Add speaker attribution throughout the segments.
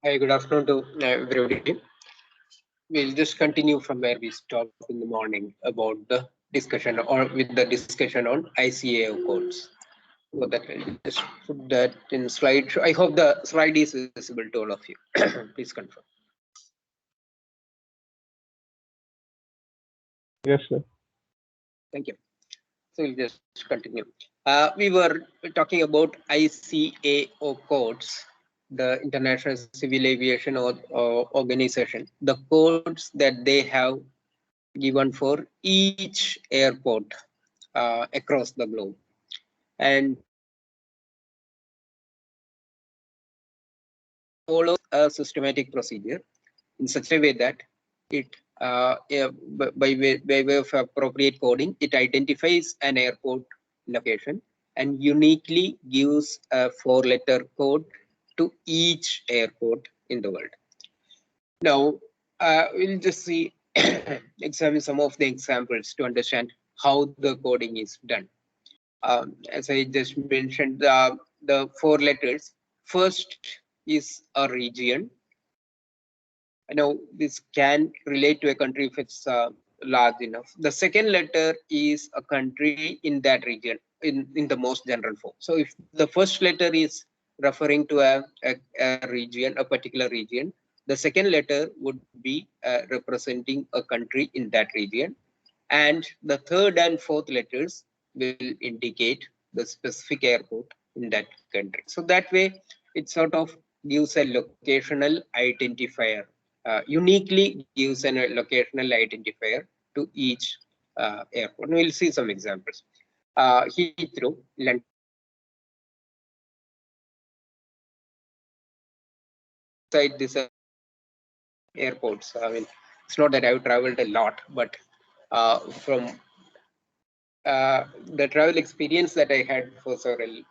Speaker 1: Hi, good afternoon to everybody. We'll just continue from where we stopped in the morning about the discussion or with the discussion on ICAO codes. So that I'll just put that in slide. I hope the slide is visible to all of you. Please confirm.
Speaker 2: Yes, sir.
Speaker 1: Thank you. So we'll just continue. We were talking about ICAO codes, the International Civil Aviation Organization, the codes that they have given for each airport across the globe. And follows a systematic procedure in such a way that it, by way of appropriate coding, it identifies an airport location and uniquely gives a 4-letter code to each airport in the world. Now, we'll just see, examine some of the examples to understand how the coding is done. As I just mentioned, the 4 letters. First is a region. Now, this can relate to a country if it's large enough. The second letter is a country in that region in the most general form. So if the first letter is referring to a region, a particular region, the second letter would be representing a country in that region. And the third and fourth letters will indicate the specific airport in that country. So that way, it sort of gives a locational identifier, uniquely gives a locational identifier to each airport. And we'll see some examples. Heathrow, London, inside this airports. I mean, it's not that I've traveled a lot, but from the travel experience that I had for several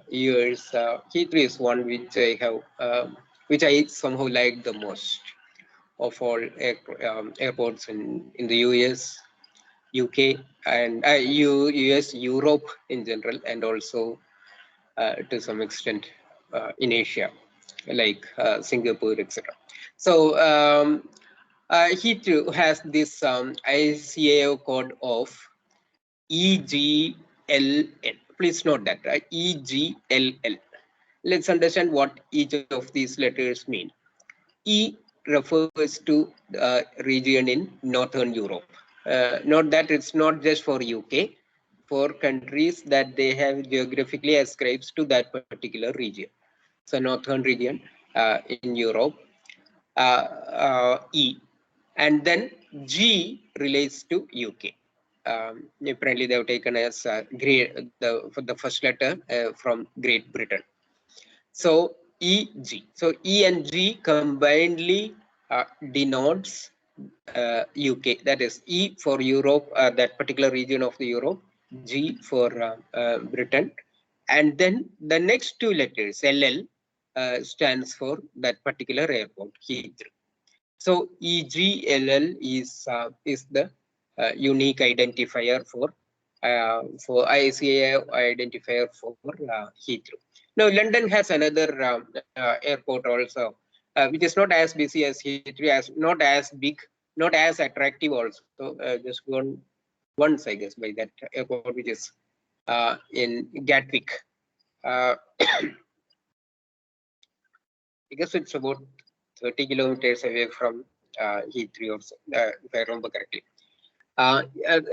Speaker 1: years, Heathrow is one which I somehow liked the most of all airports in the US, UK, and US, Europe in general, and also to some extent in Asia, like Singapore, etc. So Heathrow has this ICAO code of EGLL. Please note that, right? EGLL. Let's understand what each of these letters mean. E refers to region in Northern Europe. Note that it's not just for UK, for countries that they have geographically ascribes to that particular region. So Northern region in Europe, E, and then G relates to UK. Apparently, they have taken as for the first letter from Great Britain. So EG. So E and G combinedly denotes UK. That is E for Europe, that particular region of the Europe. G for Britain, and then the next two letters LL stands for that particular airport, Heathrow. So EGLL is the unique identifier for ICAO identifier for Heathrow. Now London has another airport also, which is not as busy as Heathrow, as not as big, not as attractive also. So just one once I guess by that airport, which is in Gatwick. I guess it's about 30 kilometers away from Heathrow, if I remember correctly.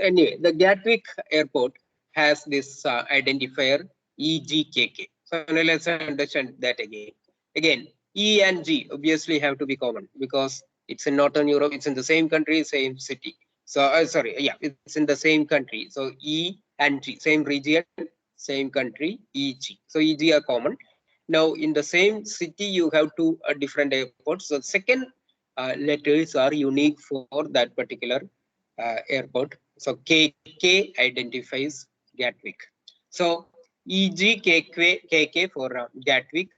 Speaker 1: Anyway, the Gatwick airport has this identifier EGKK. So now let's understand that again. Again, E and G obviously have to be common because it's in Northern Europe, it's in the same country, same city. So sorry, yeah, it's in the same country. So E and G, same region, same country, EG. So EG are common. Now in the same city, you have two different airports. So second letters are unique for that particular airport. So KK identifies Gatwick. So EGKK for Gatwick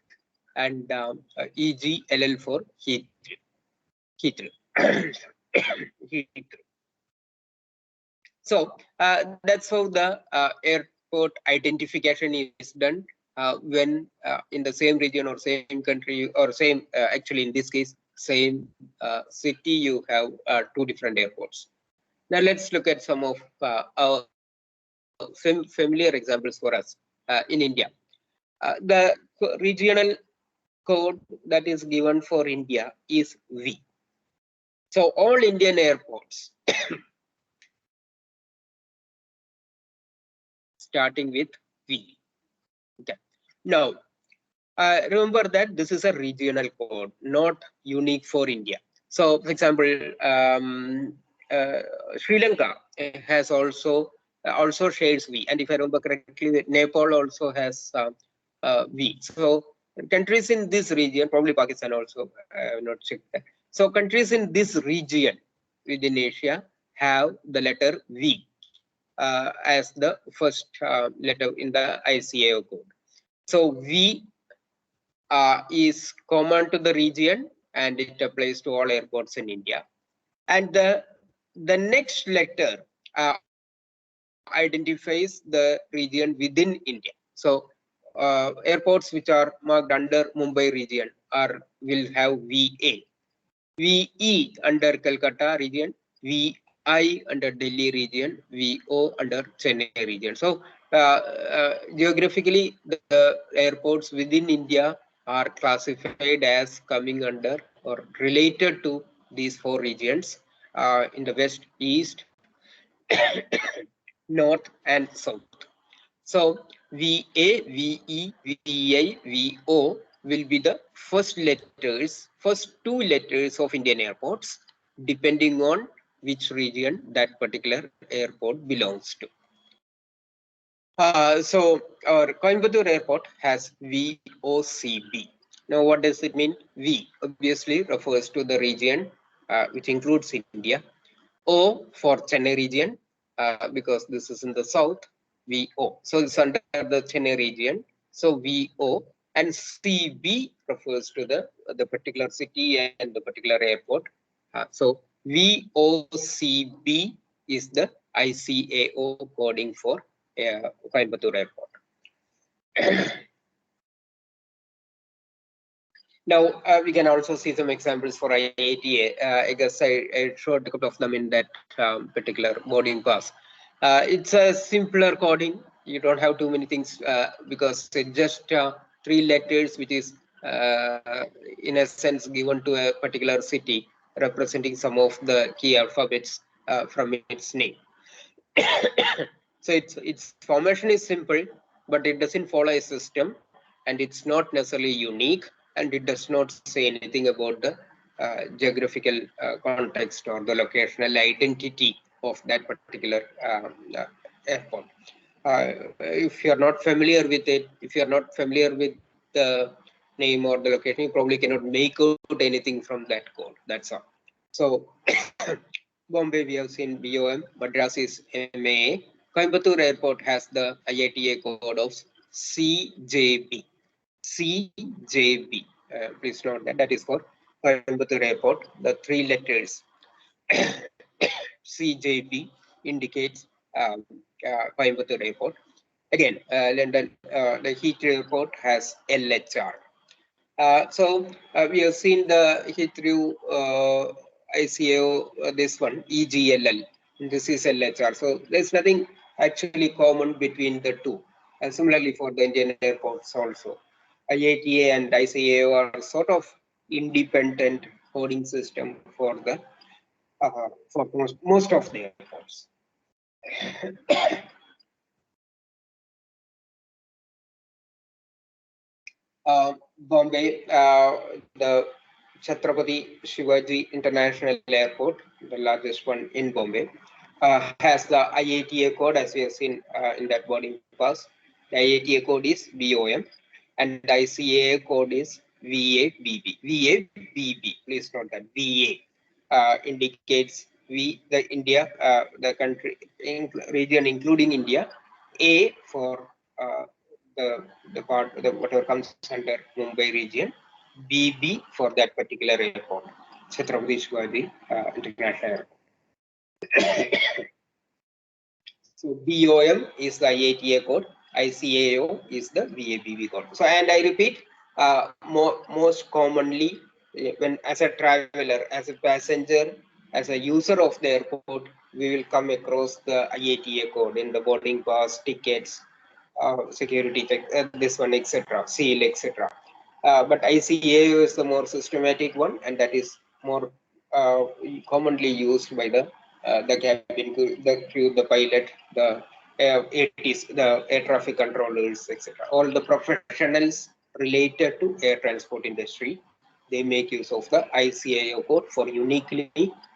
Speaker 1: and EGLL for Heathrow. Heathrow. So that's how the airport identification is done when in the same region or same country or same, actually in this case, same city, you have two different airports. Now let's look at some of our familiar examples for us in India. The regional code that is given for India is V. So all Indian airports starting with V. Okay. Now, remember that this is a regional code, not unique for India. So, for example, Sri Lanka has also shares V, and if I remember correctly, Nepal also has V. So, countries in this region, probably Pakistan also, I have not checked that. So, countries in this region within Asia have the letter V as the first letter in the ICAO code. So V is common to the region and it applies to all airports in India. And the next letter identifies the region within India. So airports which are marked under Mumbai region will have VA. VE under Calcutta region, VI under Delhi region, VO under Chennai region. So geographically, the airports within India are classified as coming under or related to these four regions in the west, east, north, and south. So VA, VE, VI, VO will be the first two letters of Indian airports, depending on which region that particular airport belongs to. So our Coimbatore airport has VOCB. Now, what does it mean? V obviously refers to the region which includes India. O for Chennai region, because this is in the south, VO. So it's under the Chennai region. So VO, and CB refers to the particular city and the particular airport. So VOCB is the ICAO coding for Coimbatore airport. Now, we can also see some examples for IATA. I guess I showed a couple of them in that particular boarding pass. It's a simpler coding. You don't have too many things because it's just three letters, which is in a sense given to a particular city, representing some of the key alphabets from its name. So its formation is simple, but it doesn't follow a system, and it's not necessarily unique, and it does not say anything about the geographical context or the locational identity of that particular airport. If you're not familiar with it, if you're not familiar with the name or the location, you probably cannot make out anything from that code. That's all. So Bombay, we have seen BOM, Madras is MAA. Coimbatore Airport has the IATA code of CJB. CJB. Please note that is for Coimbatore Airport. The three letters CJB indicates Coimbatore Airport. Again, London, the Heathrow Airport has LHR. So we have seen the Heathrow ICAO, this one, EGLL. This is LHR. So there's nothing actually common between the two. And similarly for the Indian airports also. IATA and ICAO are sort of independent coding system for the for most of the airports. Bombay, the Chhatrapati Shivaji International Airport, the largest one in Bombay, has the IATA code, as we have seen in that boarding pass. The IATA code is BOM, and the ICAO code is VABB. VABB, please note that VA indicates the India, the country, region including India. A for the part, whatever comes under Mumbai region. BB for that particular airport, Chhatrapati Shivaji International Airport. So BOM is the IATA code, ICAO is the VABV code. So, and I repeat, most commonly when as a traveler, as a passenger, as a user of the airport, we will come across the IATA code in the boarding pass, tickets, security check, this one, etc., seal, etc. But ICAO is the more systematic one, and that is more commonly used by the cabin crew, the pilot, the ATs, the air traffic controllers, etc. All the professionals related to air transport industry, they make use of the ICAO code for uniquely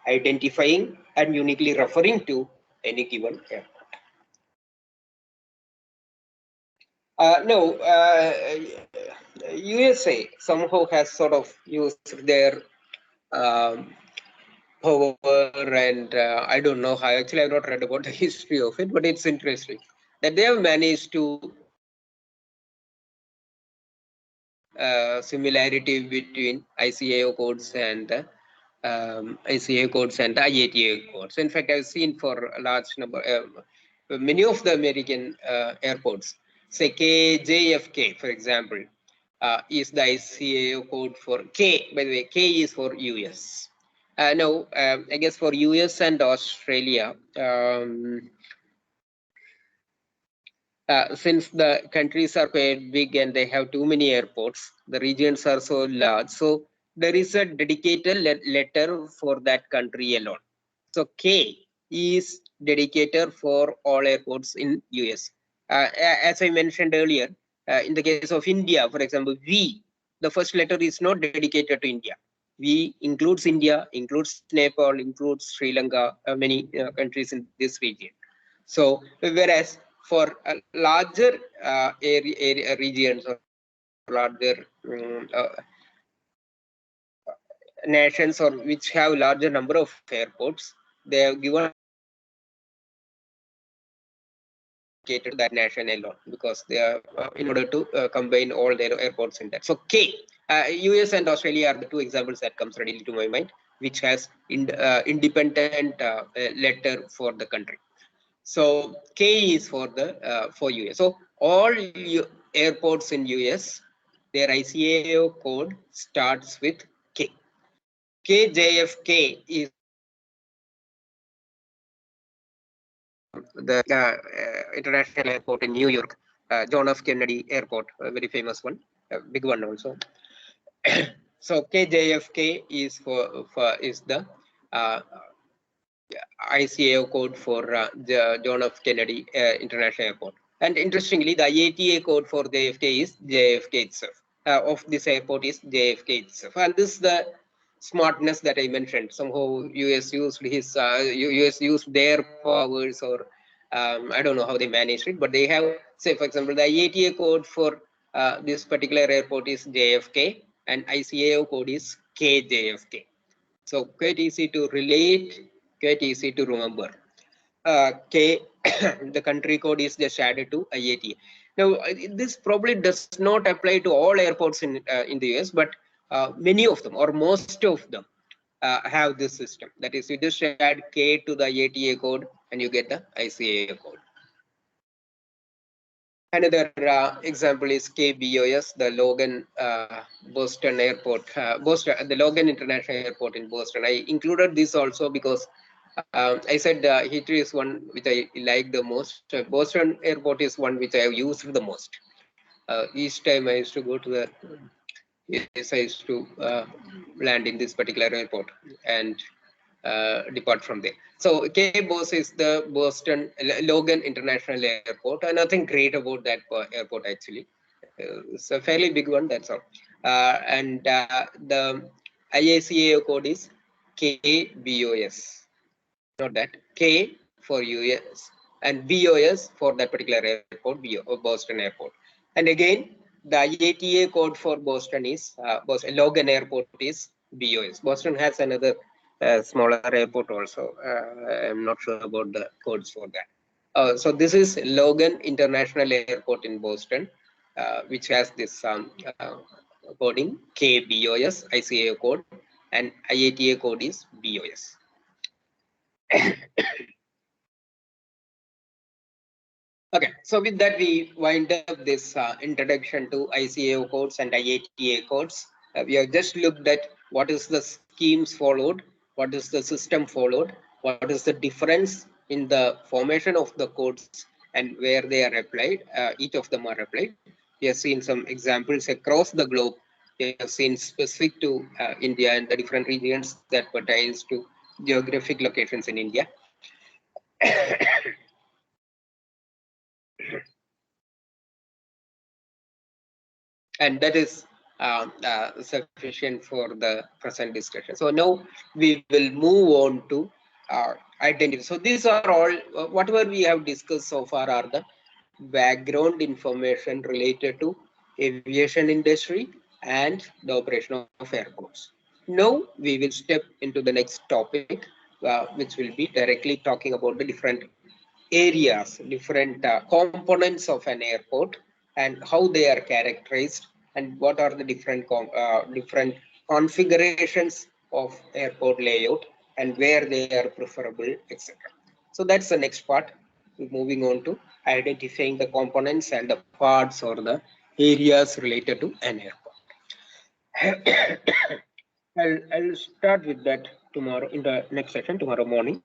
Speaker 1: identifying and uniquely referring to any given airport. No, USA somehow has sort of used their um, power, and I don't know how. Actually, I've not read about the history of it, but it's interesting that they have managed to similarity between ICAO codes and ICAO codes and the IATA codes. In fact, I've seen for a large number, many of the American airports, say KJFK, for example, is the ICAO code for K. By the way, K is for US. No, I guess for US and Australia, since the countries are quite big and they have too many airports, the regions are so large. So there is a dedicated letter for that country alone. So K is dedicated for all airports in US. As I mentioned earlier, in the case of India, for example, V, the first letter is not dedicated to India. V includes India, includes Nepal, includes Sri Lanka, many countries in this region. So whereas for larger regions or larger nations or which have larger number of airports, they have given to that nation alone because they are in order to combine all their airports in that. So K, US and Australia are the two examples that comes readily to my mind, which has independent letter for the country. So K is for the for US. So all airports in US, their ICAO code starts with K. KJFK is the international airport in New York, John F. Kennedy Airport, a very famous one, a big one also. So KJFK is is the ICAO code for the John F. Kennedy International Airport. And interestingly, the IATA code for JFK is JFK itself. Of this airport is JFK itself. And this is the smartness that I mentioned. Somehow US used his US used their powers, or I don't know how they managed it, but they have, say for example, the IATA code for this particular airport is JFK and ICAO code is KJFK. So quite easy to relate, quite easy to remember. K, the country code is just added to IATA. Now, this probably does not apply to all airports in the US, but many of them or most of them have this system. That is, you just add K to the IATA code and you get the ICAO code. Another example is KBOS, the Logan Boston Airport, the Logan International Airport in Boston. I included this also because I said Heathrow is one which I like the most. Boston Airport is one which I have used the most. Each time I used to go to the, yes, I used to land in this particular airport and depart from there. So KBOS is the Boston Logan International Airport, and nothing great about that airport actually. It's a fairly big one, that's all. And the IACAO code is KBOS. Not that, K for US and BOS for that particular airport, Boston Airport. And again, the IATA code for Boston is Logan Airport is BOS. Boston has another smaller airport also. I'm not sure about the codes for that. So this is Logan International Airport in Boston, which has this coding KBOS ICAO code, and IATA code is BOS. Okay, so with that, we wind up this introduction to ICAO codes and IATA codes. We have just looked at what is the schemes followed, what is the system followed, what is the difference in the formation of the codes and where they are applied. Each of them are applied. We have seen some examples across the globe. We have seen specific to India and the different regions that pertains to geographic locations in India. And that is sufficient for the present discussion. So now we will move on to identity. So these are all, whatever we have discussed so far are the background information related to aviation industry and the operation of airports. Now we will step into the next topic, which will be directly talking about the different areas, different components of an airport and how they are characterized and what are the different configurations of airport layout and where they are preferable, etc. So that's the next part. Moving on to identifying the components and the parts or the areas related to an airport. I'll start with that tomorrow in the next session, tomorrow morning.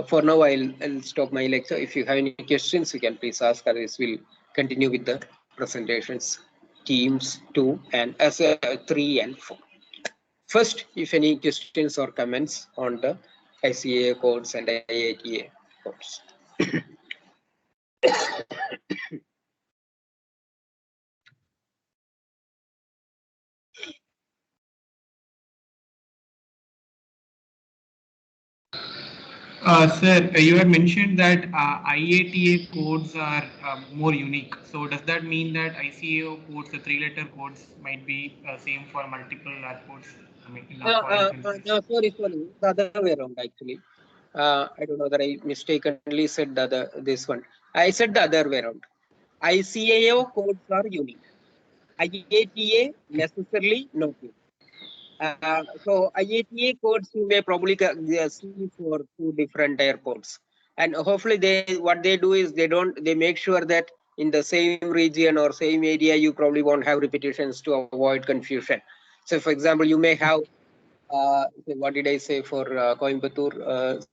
Speaker 1: For now, I'll stop my lecture. If you have any questions, you can please ask. Otherwise, we'll continue with the presentations, teams 2 and as 3 and 4. First, if any questions or comments on the ICAO codes and IATA codes.
Speaker 2: Sir, you had mentioned that IATA codes are more unique. So does that mean that ICAO codes, the three-letter codes, might be same for multiple airports? I mean, in our foreign countries.
Speaker 1: No, sorry, the other way around actually. I don't know that I mistakenly said this one. I said the other way around. ICAO codes are unique. IATA necessarily not unique. So IATA codes you may probably see for two different airports, and hopefully what they do is they make sure that in the same region or same area you probably won't have repetitions to avoid confusion. So, for example, you may have what did I say for Coimbatore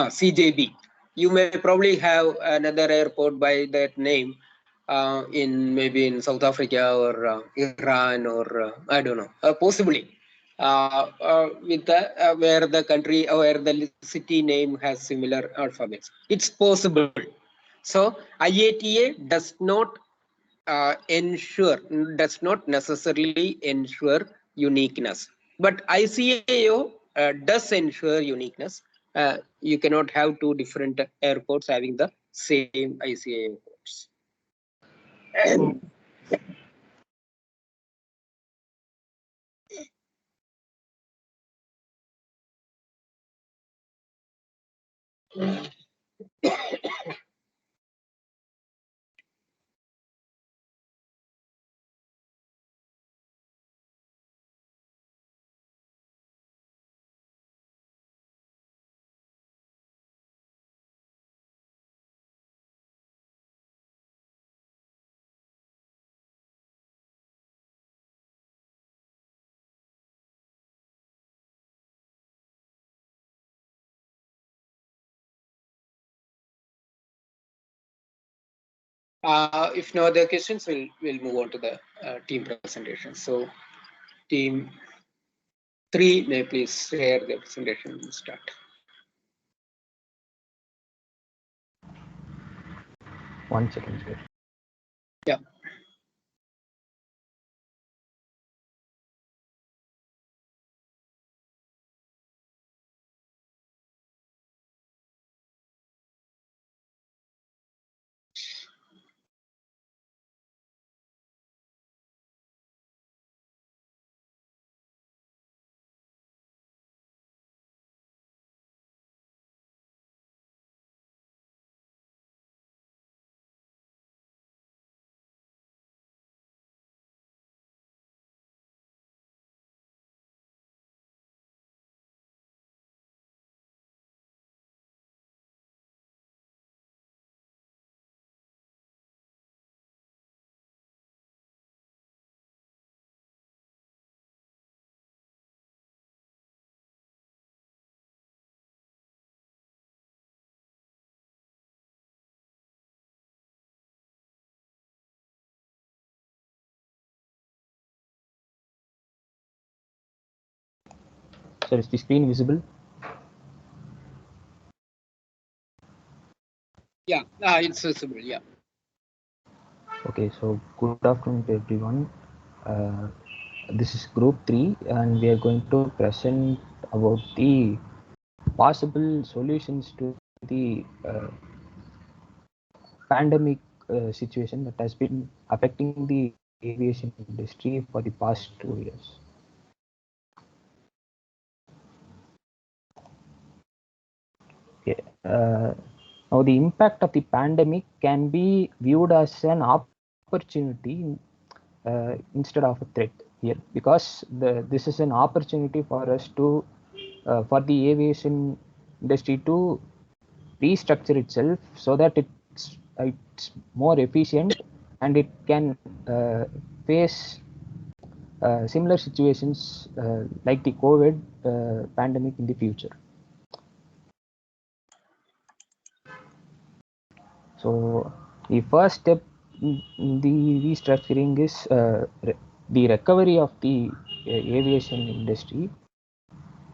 Speaker 1: CJB. You may probably have another airport by that name in maybe in South Africa or Iran or I don't know, possibly with the where the country or where the city name has similar alphabets. It's possible. So IATA ensure does not necessarily ensure uniqueness, but ICAO does ensure uniqueness. You cannot have two different airports having the same ICAO codes.
Speaker 2: Oh,
Speaker 1: If no other questions, we'll move on to the team presentation. So team 3 may please share the presentation and start.
Speaker 3: One second, sir.
Speaker 1: Yeah.
Speaker 3: Sir, is the screen visible?
Speaker 1: Yeah, it's visible. Yeah.
Speaker 3: Okay, so good afternoon to everyone. This is group 3 and we are going to present about the possible solutions to the pandemic situation that has been affecting the aviation industry for the past 2 years. Okay. Now the impact of the pandemic can be viewed as an opportunity instead of a threat here, because this is an opportunity for us to for the aviation industry to restructure itself so that it's more efficient and it can face similar situations like the COVID pandemic in the future. So the first step in the restructuring is the recovery of the aviation industry.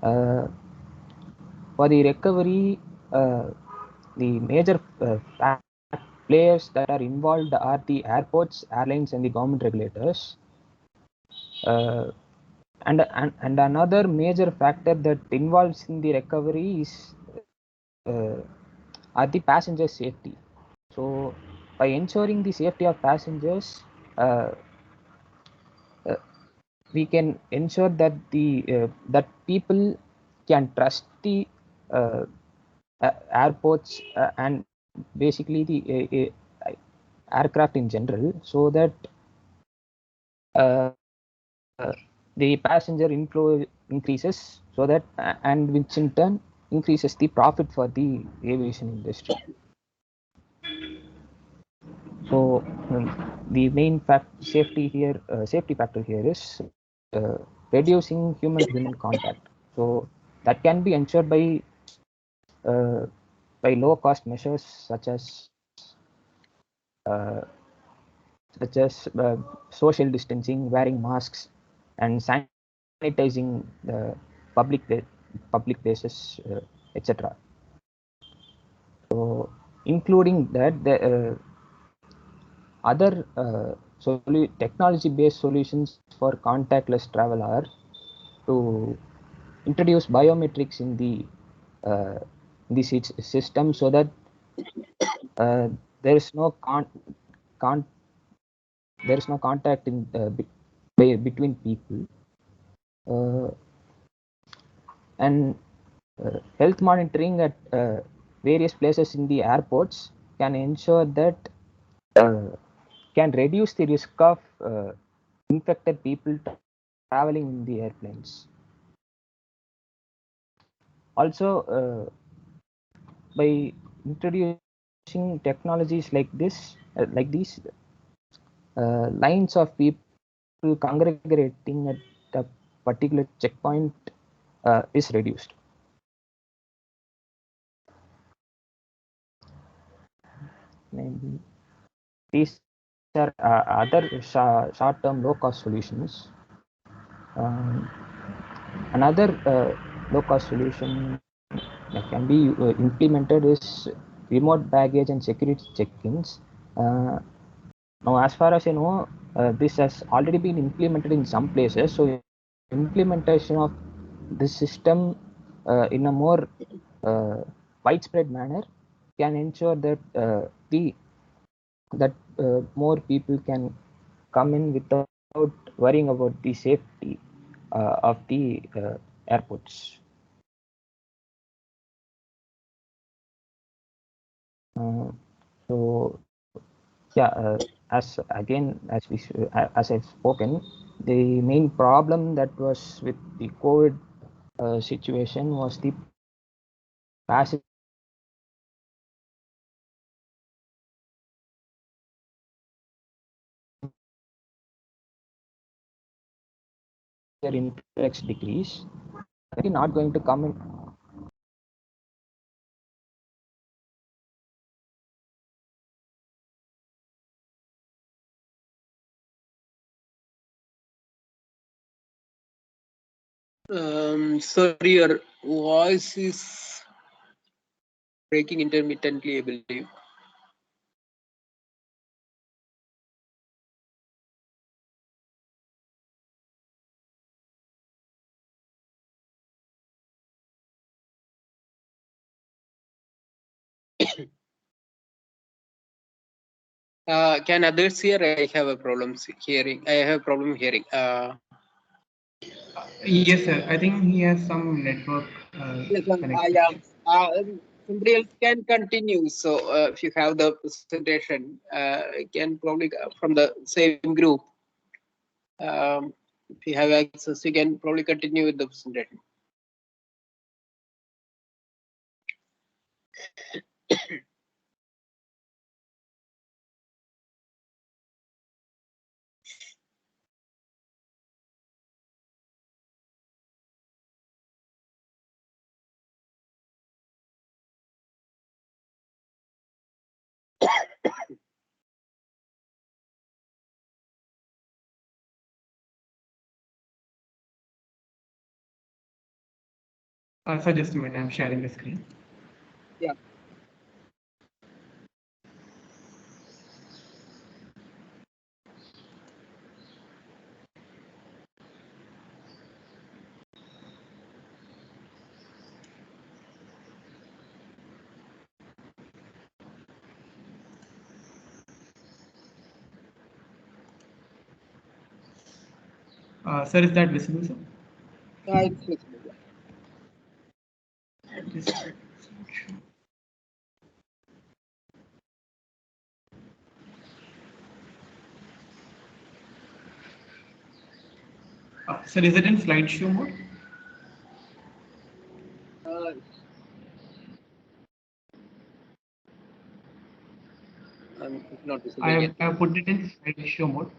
Speaker 3: For the recovery, the major players that are involved are the airports, airlines, and the government regulators. And another major factor that involves in the recovery is are the passenger safety. So by ensuring the safety of passengers, uh, uh, we can ensure that that people can trust the airports and basically the aircraft in general, so that uh, the passenger inflow increases, so that and which in turn increases the profit for the aviation industry. So the main safety factor here is reducing human-to-human contact. So that can be ensured uh, by low-cost measures uh, such as social distancing, wearing masks, and sanitizing the public places, etc. So, including that, the other technology-based solutions for contactless travel are to introduce biometrics in the system, so that there is no there is no contact between people, and health monitoring at various places in the airports can ensure that uh, can reduce the risk of infected people traveling in the airplanes. Also, by introducing technologies like these, lines of people congregating at a particular checkpoint is reduced. Maybe these are other short-term low-cost solutions. Another low-cost solution that can be implemented is remote baggage and security check-ins. Now, as far as I know, this has already been implemented in some places. So, implementation of this system in a more widespread manner can ensure that more people can come in without worrying about the safety of the airports. So yeah, as I've spoken, the main problem that was with the COVID situation was the passenger index decrease. Not going to come in.
Speaker 1: Sorry, your voice is breaking intermittently, I believe. Can others hear? I have a problem hearing. I have a problem hearing.
Speaker 2: Yes, sir. I think he has some network connection.
Speaker 1: Yeah. Somebody else can continue. So if you have the presentation, can probably from the same group. If you have access, you can probably continue with the presentation.
Speaker 2: So just a minute, I'm sharing the screen.
Speaker 1: Yeah.
Speaker 2: Sir, is that visible, sir?
Speaker 1: It's visible.
Speaker 2: Sir, is it in slideshow mode?
Speaker 1: It's not visible
Speaker 2: I
Speaker 1: yet.
Speaker 2: have put it in slideshow mode.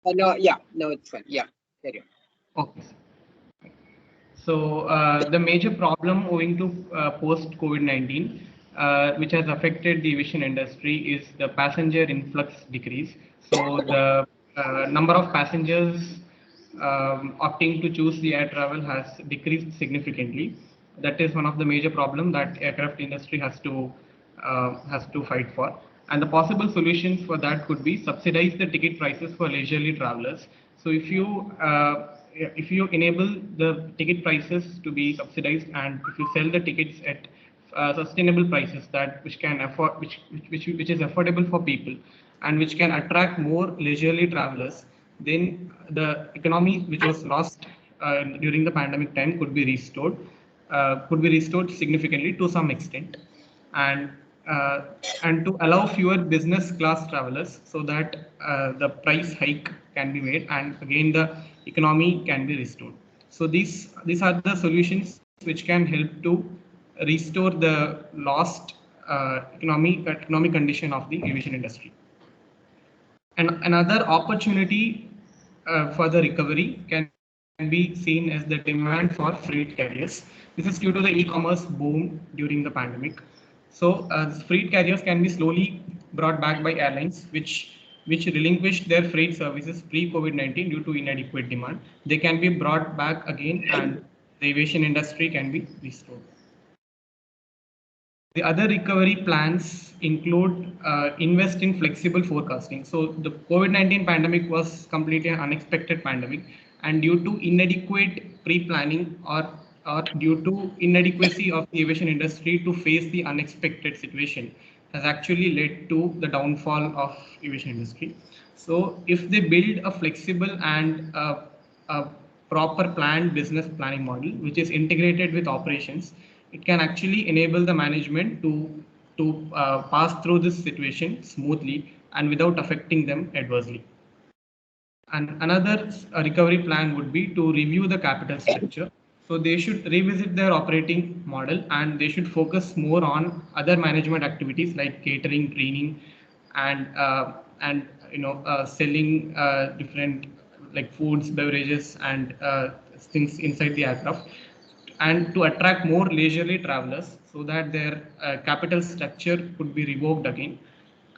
Speaker 1: No, yeah, no, it's fine. Yeah, carry on.
Speaker 2: Okay. So the major problem owing to post COVID-19, which has affected the aviation industry, is the passenger influx decrease. So the number of passengers opting to choose the air travel has decreased significantly. That is one of the major problems that aircraft industry has to fight for. And the possible solutions for that could be subsidize the ticket prices for leisurely travelers. So if you enable the ticket prices to be subsidized, and if you sell the tickets at sustainable prices that which can afford which is affordable for people and which can attract more leisurely travelers, then the economy which was lost during the pandemic time could be restored significantly to some extent, and uh, and to allow fewer business class travelers, so that the price hike can be made and again the economy can be restored. So these are the solutions which can help to restore the lost economic condition of the aviation industry. And another opportunity for the recovery can be seen as the demand for freight carriers. This is due to the e-commerce boom during the pandemic. So freight carriers can be slowly brought back by airlines which relinquished their freight services pre-COVID-19 due to inadequate demand. They can be brought back again, and the aviation industry can be restored. The other recovery plans include invest in flexible forecasting. So the COVID-19 pandemic was completely an unexpected pandemic, and due to inadequate pre-planning or due to inadequacy of the aviation industry to face the unexpected situation, has actually led to the downfall of aviation industry. So if they build a flexible and a proper planned business planning model, which is integrated with operations, it can actually enable the management to pass through this situation smoothly and without affecting them adversely. And another recovery plan would be to review the capital structure. So they should revisit their operating model, and they should focus more on other management activities like catering, training, and selling different like foods, beverages, and things inside the aircraft, and to attract more leisurely travelers, so that their capital structure could be revoked again,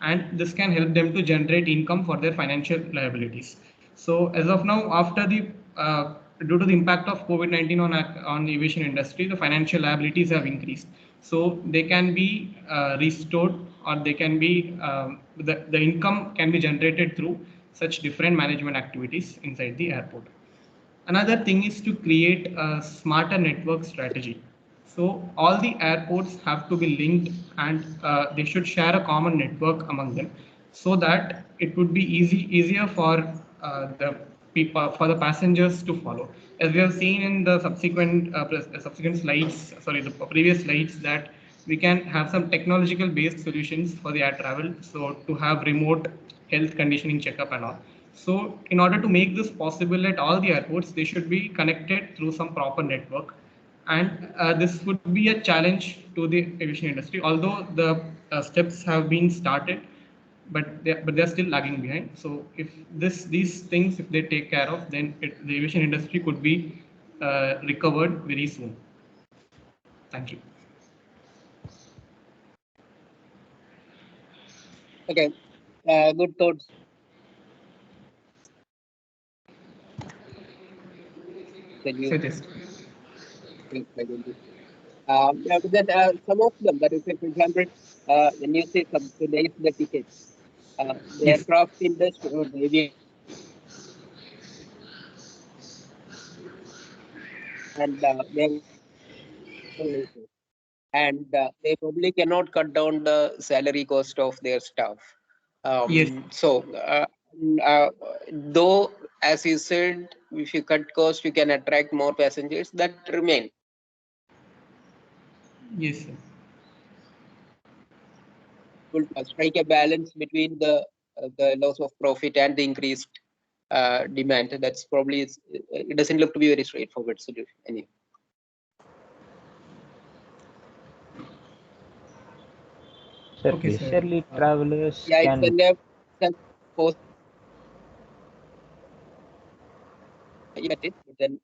Speaker 2: and this can help them to generate income for their financial liabilities. So as of now, after the due to the impact of COVID-19 on the aviation industry, the financial liabilities have increased. So they can be restored, or they can be the income can be generated through such different management activities inside the airport. Another thing is to create a smarter network strategy. So all the airports have to be linked, and they should share a common network among them, so that it would be easier the people, for the passengers to follow. As we have seen in the subsequent slides, sorry, the previous slides, that we can have some technological based solutions for the air travel. So to have remote health conditioning checkup and all. So in order to make this possible at all the airports, they should be connected through some proper network. And this would be a challenge to the aviation industry, although the steps have been started, but they're still lagging behind. So if these things, if they take care of, then the aviation industry could be recovered very soon. Thank you.
Speaker 1: Okay, good thoughts. Can you some of them, that is, for example, when you say subsidize the tickets, the
Speaker 2: Yes.
Speaker 1: aircraft industry or the aviation, and they probably cannot cut down the salary cost of their staff.
Speaker 2: Yes.
Speaker 1: So, though, as you said, if you cut cost, you can attract more passengers. That remain.
Speaker 2: Yes, sir.
Speaker 1: Will strike a balance between the loss of profit and the increased demand. That's probably it doesn't look to be a very straightforward solution anyway.
Speaker 3: Sir,
Speaker 2: Okay, sir.
Speaker 3: leisurely travelers
Speaker 1: Yeah,
Speaker 3: can.
Speaker 1: it's post then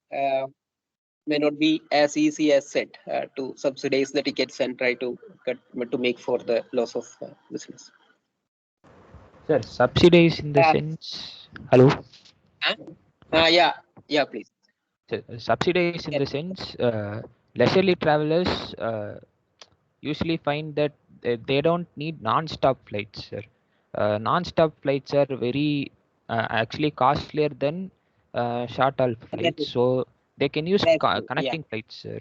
Speaker 1: may not be as easy as said to subsidize the tickets and try to make for the loss of business.
Speaker 3: Sir, subsidize in the sense. Hello.
Speaker 1: Yeah, please.
Speaker 3: Sir, subsidize in the sense, leisurely travelers usually find that they don't need non-stop flights, sir. Non-stop flights are very actually costlier than short-haul flights, so they can use connecting flights, sir.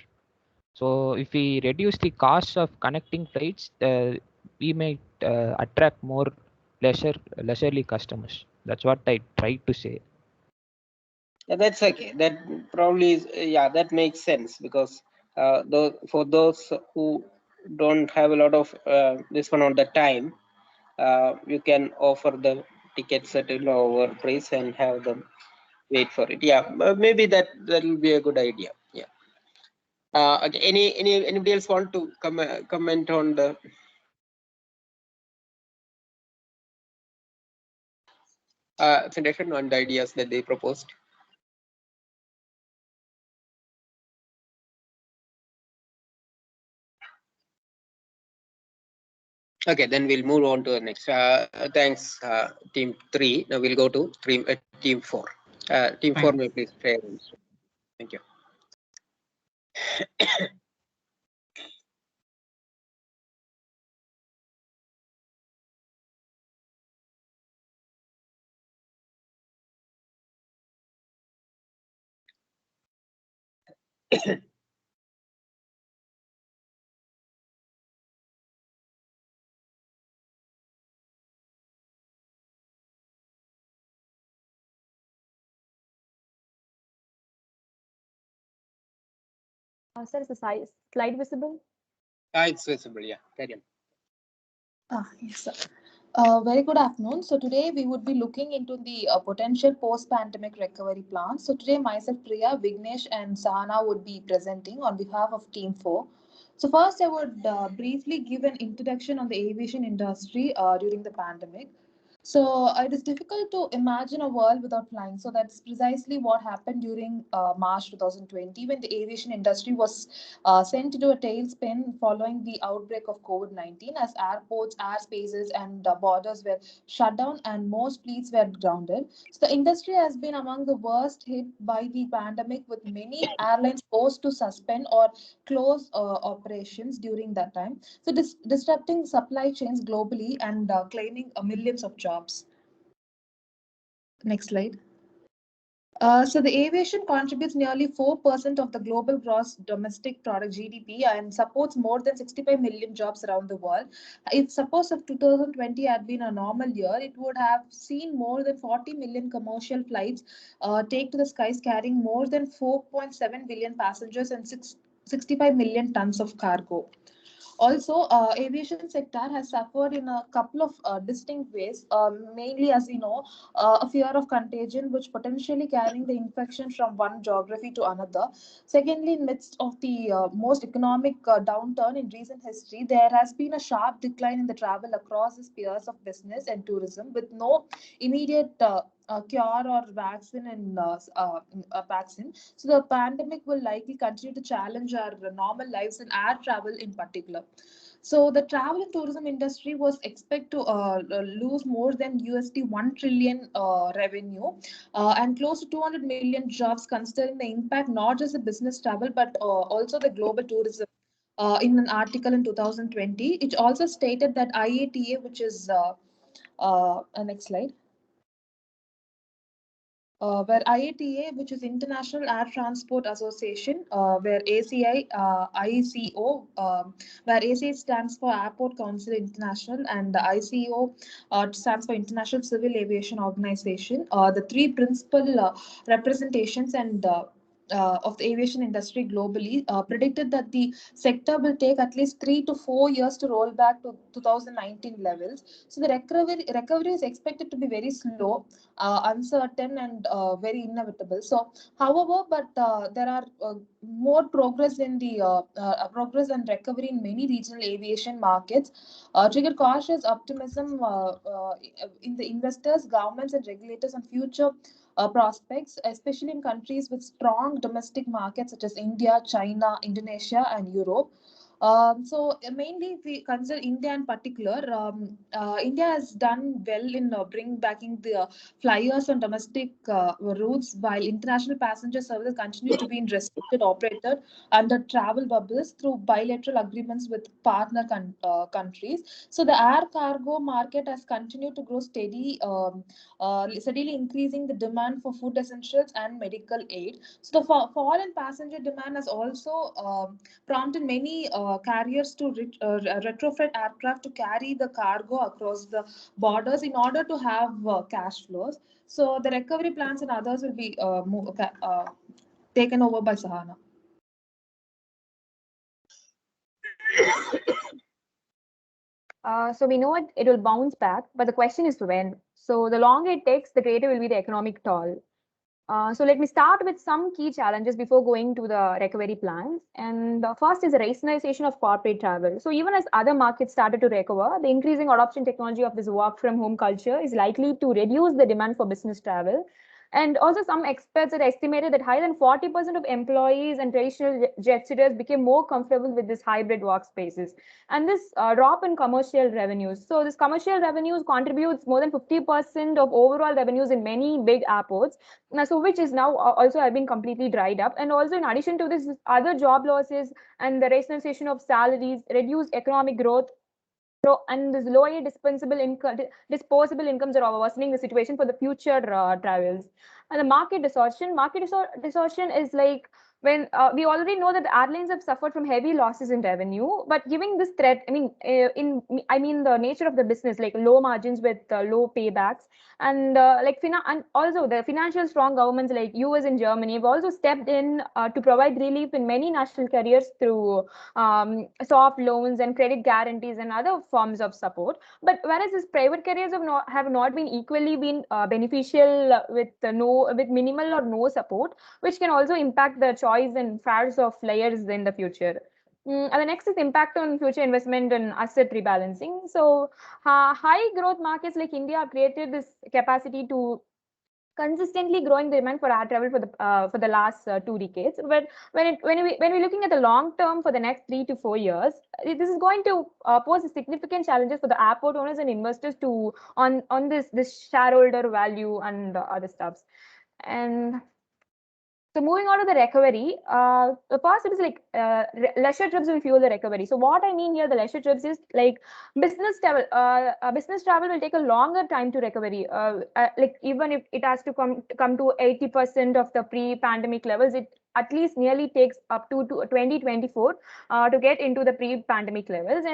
Speaker 3: So if we reduce the cost of connecting flights, we may attract more leisurely customers. That's what I tried to say.
Speaker 1: Yeah, that's okay. That probably is, that makes sense, because for those who don't have a lot of this one on the time, you can offer the tickets at a lower price and have them wait for it. Yeah, maybe that will be a good idea. Yeah. Okay. Anybody else want to comment on the presentation on the ideas that they proposed? Okay, then we'll move on to the next. Thanks, team 3. Now we'll go to team 4. Team 4, may please share. Thank you.
Speaker 4: Sir, is the slide visible?
Speaker 1: It's visible, yeah. Carry on.
Speaker 5: Yes, sir. Very good afternoon. So today we would be looking into the potential post-pandemic recovery plan. So today myself, Priya, Vignesh and Sahana would be presenting on behalf of Team 4. So first I would briefly give an introduction on the aviation industry during the pandemic. So it is difficult to imagine a world without flying. So that's precisely what happened during March 2020 when the aviation industry was sent into a tailspin following the outbreak of COVID-19 as airports, airspaces, and borders were shut down and most fleets were grounded. So the industry has been among the worst hit by the pandemic, with many airlines forced to suspend or close operations during that time. So disrupting supply chains globally and claiming millions of jobs. Next slide. So the aviation contributes nearly 4% of the global gross domestic product GDP and supports more than 65 million jobs around the world. If 2020 had been a normal year, it would have seen more than 40 million commercial flights take to the skies carrying more than 4.7 billion passengers and 65 million tons of cargo. Also, aviation sector has suffered in a couple of distinct ways, mainly as you know, a fear of contagion, which potentially carrying the infection from one geography to another. Secondly, in midst of the most economic downturn in recent history, there has been a sharp decline in the travel across the spheres of business and tourism, with no immediate cure or vaccine. So the pandemic will likely continue to challenge our normal lives and air travel in particular. So the travel and tourism industry was expected to lose more than USD 1 trillion revenue and close to 200 million jobs, considering the impact not just the business travel but also the global tourism. In an article in 2020, it also stated that IATA, which is next slide, where IATA, which is International Air Transport Association, where ACI, ICO, where ACI stands for Airport Council International, and the ICO stands for International Civil Aviation Organization. The three principal representations and of the aviation industry globally predicted that the sector will take at least 3 to 4 years to roll back to 2019 levels. So the recovery is expected to be very slow, uncertain, and very inevitable. So, however, but there are more progress in the progress and recovery in many regional aviation markets, trigger cautious optimism in the investors, governments, and regulators on future prospects, especially in countries with strong domestic markets such as India, China, Indonesia, and Europe. So mainly, if we consider India in particular, India has done well in bringing back the flyers on domestic routes, while international passenger services continue to be in restricted operated under travel bubbles through bilateral agreements with partner countries. So the air cargo market has continued to grow steadily increasing the demand for food essentials and medical aid. So the fall in passenger demand has also prompted many carriers to retrofit aircraft to carry the cargo across the borders in order to have cash flows. So the recovery plans and others will be taken over by Sahana.
Speaker 4: So we know it will bounce back, but the question is when. So the longer it takes, the greater will be the economic toll. So let me start with some key challenges before going to the recovery plans. And the first is the rationalization of corporate travel. So even as other markets started to recover, the increasing adoption technology of this work from home culture is likely to reduce the demand for business travel. And also some experts had estimated that higher than 40% of employees and traditional jet setters became more comfortable with this hybrid workspaces. And this drop in commercial revenues. So this commercial revenues contributes more than 50% of overall revenues in many big airports. So which is now also have been completely dried up. And also in addition to this, other job losses and the rationalization of salaries, reduced economic growth, and this lower disposable incomes are worsening the situation for the future travels. And the market distortion is like when we already know that the airlines have suffered from heavy losses in revenue, but giving this threat, I mean the nature of the business, like low margins with low paybacks, and and also the financial strong governments like US and Germany have also stepped in to provide relief in many national carriers through soft loans and credit guarantees and other forms of support. But whereas these private carriers have not been equally been beneficial with minimal or no support, which can also impact the choice and fares of flyers in the future. And the next is impact on future investment and asset rebalancing. So high growth markets like India have created this capacity to consistently growing the demand for air travel for the last 2 decades. But when we're looking at the long term for the next 3 to 4 years, this is going to pose a significant challenges for the airport owners and investors to on this shareholder value and other stuffs. And so moving on to the recovery, the first is like leisure trips will fuel the recovery. So what I mean here, the leisure trips is like business travel. Business travel will take a longer time to recovery. Like even if it has to come to 80% of the pre-pandemic levels, it at least nearly takes up to 2024 to get into the pre-pandemic levels.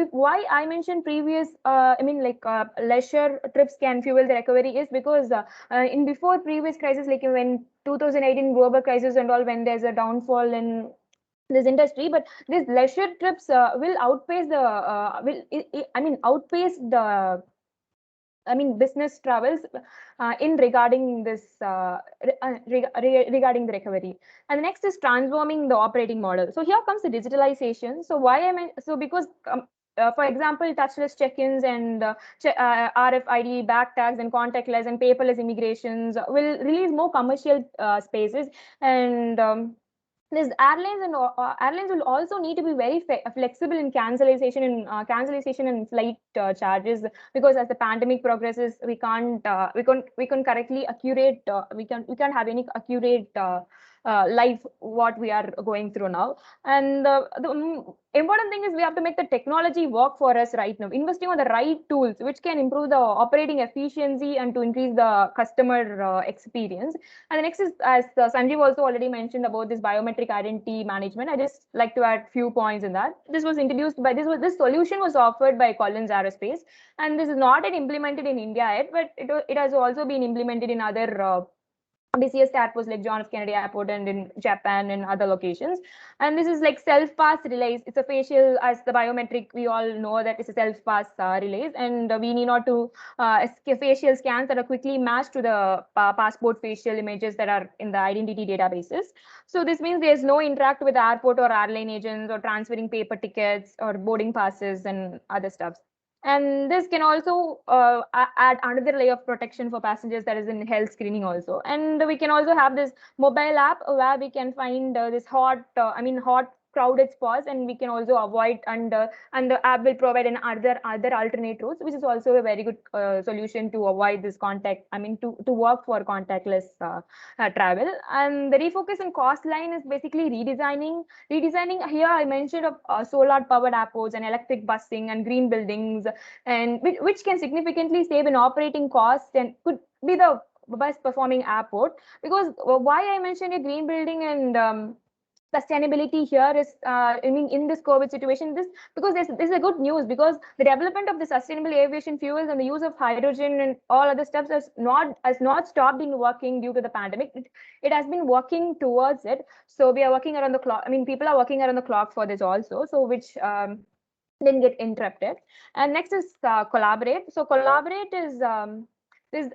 Speaker 4: Why I mentioned previous, I mean like leisure trips can fuel the recovery is because in before previous crisis, like when 2018 global crisis and all, when there's a downfall in this industry, but these leisure trips will outpace the outpace the business travels in regarding this regarding the recovery. And the next is transforming the operating model. So here comes the digitalization. So why I mean, so because for example, touchless check-ins and RFID bag tags and contactless and paperless immigrations will release more commercial spaces. And these airlines will also need to be very flexible in cancellation and flight charges, because as the pandemic progresses, we can't correctly accurate we can't have any accurate life what we are going through now. And the important thing is we have to make the technology work for us right now, investing on the right tools which can improve the operating efficiency and to increase the customer experience. And the next is, as Sanjeev also already mentioned about this biometric identity management, I just like to add few points in that. This solution was offered by Collins Aerospace, and this is not yet implemented in India yet, but it has also been implemented in other busiest airports like John F. Kennedy Airport and in Japan and other locations. And this is like self-pass relays. It's a facial, as the biometric, we all know that it's a self-pass relays, and we need not to facial scans that are quickly matched to the passport facial images that are in the identity databases. So this means there's no interact with the airport or airline agents or transferring paper tickets or boarding passes and other stuff. And this can also add another layer of protection for passengers, that is in health screening also. And we can also have this mobile app where we can find this hot crowded spots, and we can also avoid, and the app will provide an other alternate routes, which is also a very good solution to avoid this to work for contactless travel. And the refocus and cost line is basically redesigning. Here I mentioned of solar powered airports and electric busing and green buildings, and which can significantly save in operating costs and could be the best performing airport. Because why I mentioned a green building and sustainability here is in this COVID situation, because this is a good news, because the development of the sustainable aviation fuels and the use of hydrogen and all other steps has not stopped in working due to the pandemic. It has been working towards it. So we are working around the clock. People are working around the clock for this also, so which didn't get interrupted. And next is collaborate. So collaborate is this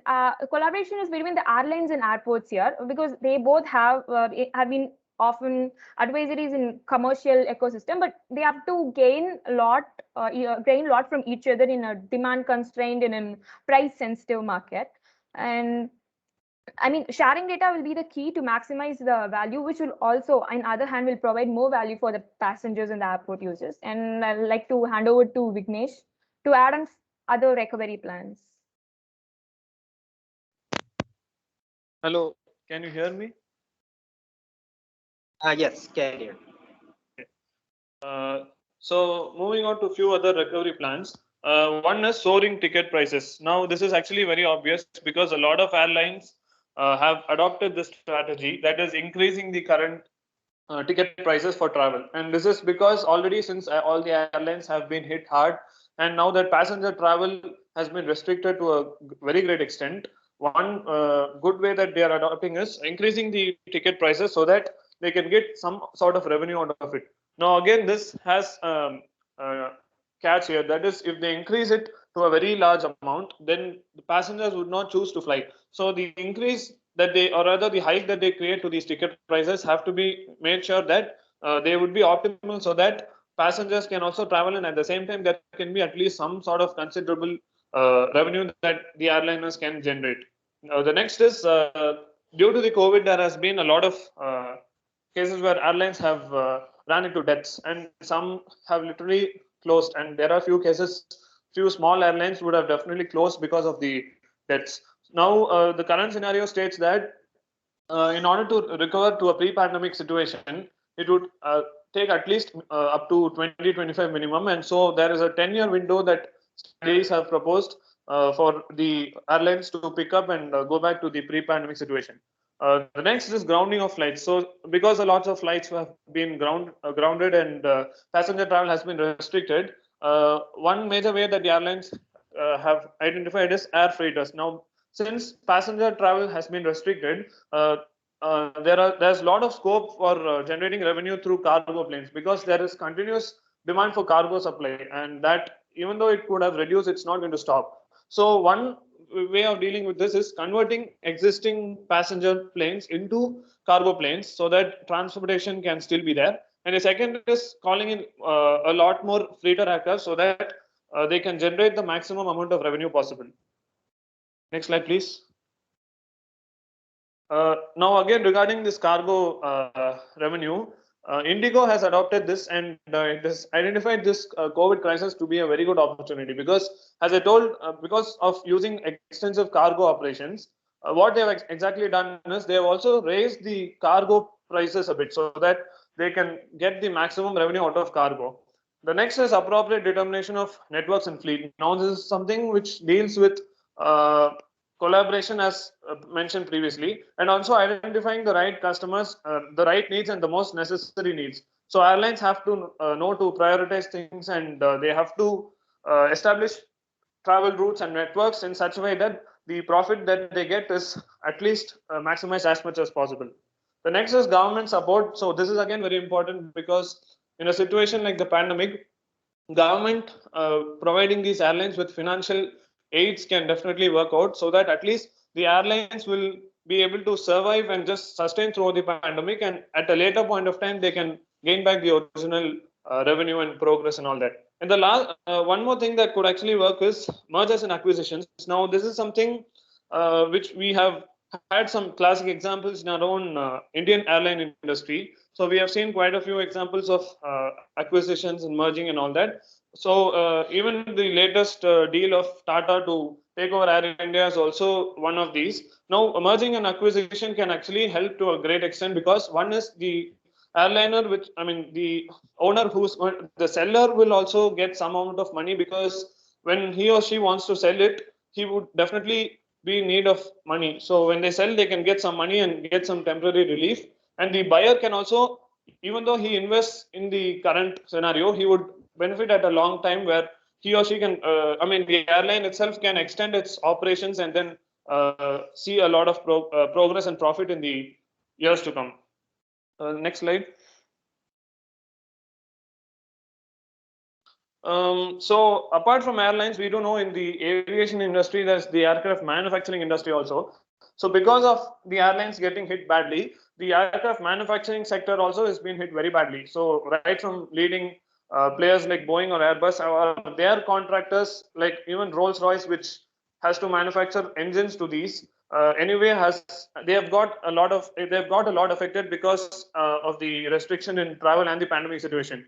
Speaker 4: collaboration is between the airlines and airports here, because they both have been often advisories in commercial ecosystem, but they have to gain a lot from each other in a demand constrained and in price sensitive market. And sharing data will be the key to maximize the value, which will also, on other hand, will provide more value for the passengers and the airport users. And I'd like to hand over to Vignesh to add on other recovery plans.
Speaker 6: Hello, can you hear me?
Speaker 1: Yes, carry on.
Speaker 6: So moving on to a few other recovery plans. One is soaring ticket prices. Now, this is actually very obvious because a lot of airlines have adopted this strategy, that is increasing the current ticket prices for travel. And this is because already, since all the airlines have been hit hard, and now that passenger travel has been restricted to a very great extent, one good way that they are adopting is increasing the ticket prices so that they can get some sort of revenue out of it. Now, again, this has catch here. That is, if they increase it to a very large amount, then the passengers would not choose to fly. So the increase that they, or rather the hike that they create to these ticket prices, have to be made sure that they would be optimal so that passengers can also travel, and at the same time there can be at least some sort of considerable revenue that the airliners can generate. The next is due to the COVID, there has been a lot of cases where airlines have ran into debts, and some have literally closed. And there are few cases, few small airlines would have definitely closed because of the debts. Now, the current scenario states that in order to recover to a pre-pandemic situation, it would take at least up to 2025 minimum. And so there is a 10-year window that studies have proposed for the airlines to pick up and go back to the pre-pandemic situation. The next is grounding of flights. So because a lot of flights have been grounded and passenger travel has been restricted, one major way that the airlines have identified is air freighters. Now, since passenger travel has been restricted, there's a lot of scope for generating revenue through cargo planes, because there is continuous demand for cargo supply, and that even though it could have reduced, it's not going to stop. So one way of dealing with this is converting existing passenger planes into cargo planes so that transportation can still be there. And the second is calling in a lot more freighter aircraft so that they can generate the maximum amount of revenue possible. Next slide, please. Now again, regarding this cargo revenue, Indigo has adopted this, and it has identified this COVID crisis to be a very good opportunity, because, as I told, because of using extensive cargo operations, what they have exactly done is they have also raised the cargo prices a bit so that they can get the maximum revenue out of cargo. The next is appropriate determination of networks and fleet. Now, this is something which deals with collaboration, as mentioned previously, and also identifying the right customers, the right needs, and the most necessary needs. So airlines have to know to prioritize things, and they have to establish travel routes and networks in such a way that the profit that they get is at least maximized as much as possible. The next is government support. So this is again very important, because in a situation like the pandemic, government providing these airlines with financial aids can definitely work out, so that at least the airlines will be able to survive and just sustain through the pandemic, and at a later point of time they can gain back the original revenue and progress and all that. And the last one more thing that could actually work is mergers and acquisitions. Now, this is something which we have had some classic examples in our own Indian airline industry. So we have seen quite a few examples of acquisitions and merging and all that. So even the latest deal of Tata to take over Air India is also one of these. Now, merging and acquisition can actually help to a great extent, because one is the airliner, which I mean the owner, who's the seller, will also get some amount of money, because when he or she wants to sell it, he would definitely be in need of money. So when they sell, they can get some money and get some temporary relief. And the buyer can also, even though he invests in the current scenario, he would benefit at a long time, where he or she can, the airline itself can extend its operations and then see a lot of progress and profit in the years to come. Next slide. So apart from airlines, we do know in the aviation industry, there's the aircraft manufacturing industry also. So because of the airlines getting hit badly, the aircraft manufacturing sector also has been hit very badly. So right from leading players like Boeing or Airbus, or their contractors like even Rolls-Royce, which has to manufacture engines to these, they've got a lot affected because of the restriction in travel and the pandemic situation.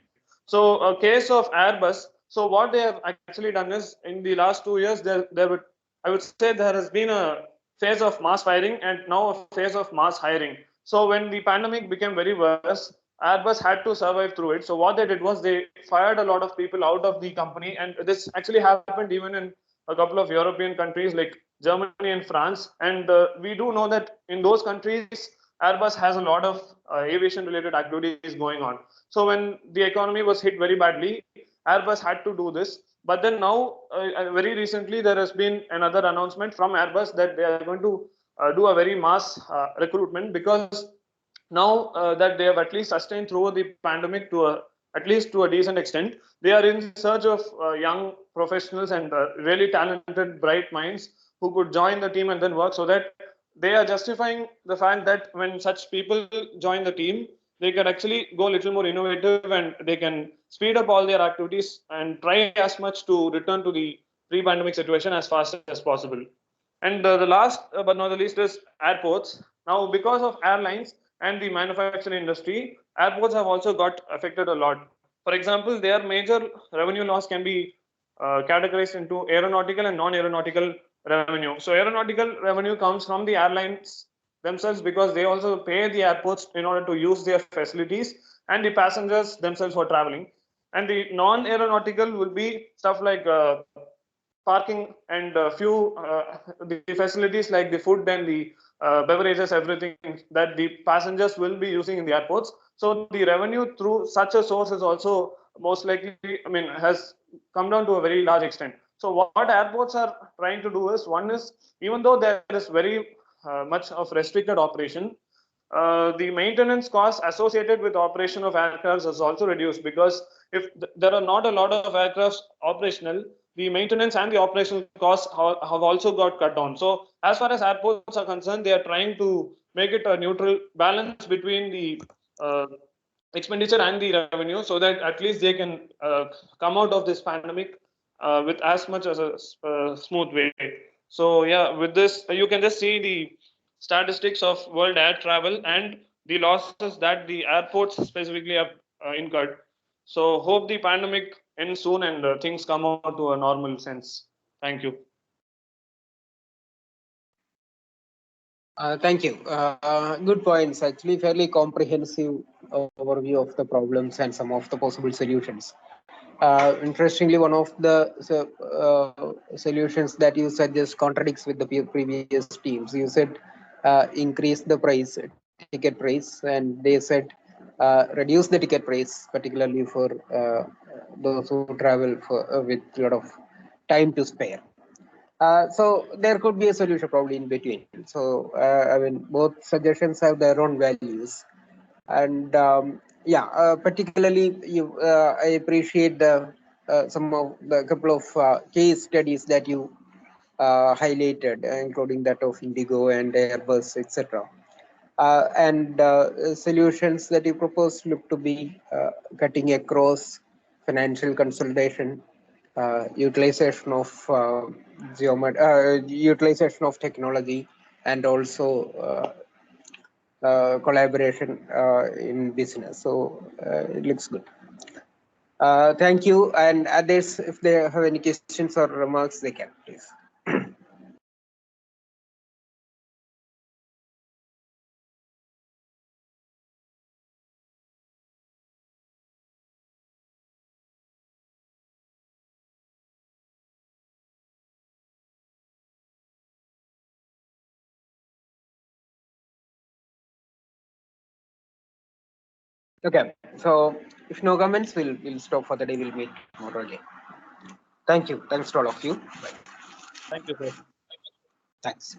Speaker 6: So a case of Airbus. So what they have actually done is, in the last 2 years, I would say there has been a phase of mass firing and now a phase of mass hiring. So when the pandemic became very worse, Airbus had to survive through it. So what they did was they fired a lot of people out of the company, and this actually happened even in a couple of European countries like Germany and France. And we do know that in those countries, Airbus has a lot of aviation-related activities going on. So when the economy was hit very badly, Airbus had to do this. But then now, very recently, there has been another announcement from Airbus that they are going to do a very mass recruitment, because now that they have at least sustained through the pandemic at least to a decent extent, they are in search of young professionals and really talented, bright minds who could join the team and then work, so that they are justifying the fact that when such people join the team, they can actually go a little more innovative and they can speed up all their activities and try as much to return to the pre-pandemic situation as fast as possible. And the last but not the least is airports. Now, because of airlines and the manufacturing industry, airports have also got affected a lot. For example, their major revenue loss can be categorized into aeronautical and non-aeronautical revenue. So aeronautical revenue comes from the airlines themselves because they also pay the airports in order to use their facilities and the passengers themselves for traveling. And the non-aeronautical will be stuff like parking and few the facilities like the food and the beverages, everything that the passengers will be using in the airports. So the revenue through such a source is also most likely, I mean, has come down to a very large extent. So what airports are trying to do is, one is, even though there is very much of restricted operation, the maintenance costs associated with operation of aircrafts is also reduced, because if there are not a lot of aircrafts operational, the maintenance and the operational costs have also got cut down. So as far as airports are concerned, they are trying to make it a neutral balance between the expenditure and the revenue, so that at least they can come out of this pandemic with as much as a smooth way. So yeah, with this, you can just see the statistics of world air travel and the losses that the airports specifically have incurred. So hope the pandemic ends soon and things come out to a normal sense. Thank you.
Speaker 1: Thank you. Good points. Actually, fairly comprehensive overview of the problems and some of the possible solutions. Interestingly, one of the solutions that you suggest contradicts with the previous teams. You said increase the price, ticket price, and they said reduce the ticket price, particularly for those who travel with a lot of time to spare. So there could be a solution probably in between. So I mean, both suggestions have their own values, and yeah, particularly I appreciate the some of the couple of case studies that you highlighted, including that of Indigo and Airbus, etc. And solutions that you propose look to be cutting across financial consolidation, utilization of utilization of technology, and also collaboration in business. So it looks good. Thank you. And others, if they have any questions or remarks, they can please. Okay, so if no comments, we'll stop for the day. We'll meet tomorrow again. Thank you. Thanks to all of you. Bye.
Speaker 6: Thank you, sir.
Speaker 1: Thanks.